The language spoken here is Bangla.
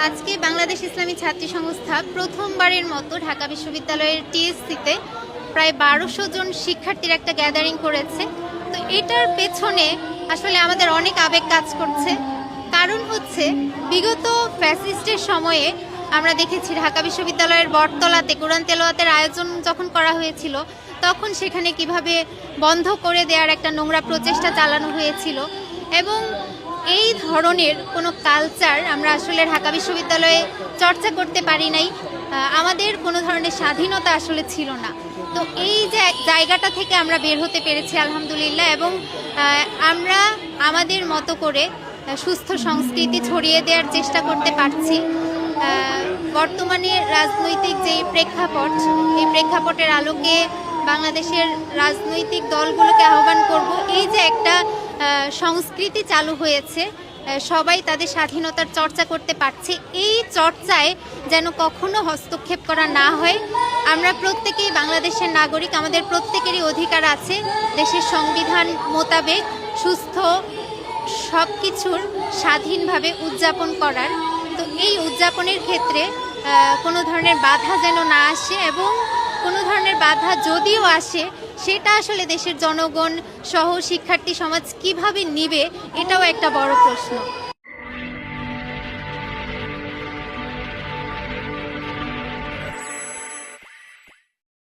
আজকে বাংলাদেশ ইসলামী ছাত্রী সংস্থা প্রথমবারের মতো ঢাকা বিশ্ববিদ্যালয়ের টিএসসিতে প্রায় ১২০০ জন শিক্ষার্থীর একটা গ্যাদারিং করেছে। তো এটার পেছনে আসলে আমাদের অনেক আবেগ কাজ করছে। কারণ হচ্ছে বিগত ফ্যাসিস্টের সময়ে আমরা দেখেছি ঢাকা বিশ্ববিদ্যালয়ের বটতলাতে কোরআন তেলাওয়াতের আয়োজন যখন করা হয়েছিল, তখন সেখানে কিভাবে বন্ধ করে দেওয়ার একটা নোংরা প্রচেষ্টা চালানো হয়েছিল এবং এই ধরনের কোনো কালচার আমরা আসলে ঢাকা বিশ্ববিদ্যালয়ে চর্চা করতে পারি নাই। আমাদের কোনো ধরনের স্বাধীনতা আসলে ছিল না। তো এই যে জায়গাটা থেকে আমরা বের হতে পেরেছি আলহামদুলিল্লাহ, এবং আমরা আমাদের মতো করে সুস্থ সংস্কৃতি ছড়িয়ে দেওয়ার চেষ্টা করতে পারছি। বর্তমানে রাজনৈতিক যে প্রেক্ষাপট, এই প্রেক্ষাপটের আলোকে বাংলাদেশের রাজনৈতিক দলগুলোকে আহ্বান করব, এই যে একটা সংস্কৃতি চালু হয়েছে, সবাই তাদের স্বাধীনতার চর্চা করতে পারছে, এই চর্চায় যেন কখনো হস্তক্ষেপ করা না হয়। আমরা প্রত্যেকেই বাংলাদেশের নাগরিক, আমাদের প্রত্যেকেরই অধিকার আছে দেশের সংবিধান মোতাবেক সুস্থ সব কিছুর স্বাধীনভাবে উদযাপন করার। তো এই উদযাপনের ক্ষেত্রে কোনো ধরনের বাধা যেন না আসে, এবং কোনো ধরনের বাধা যদিও আসে সেটা আসলে দেশের জনগণ সহ শিক্ষার্থী সমাজ কিভাবে নিবে, এটাও একটা বড় প্রশ্ন।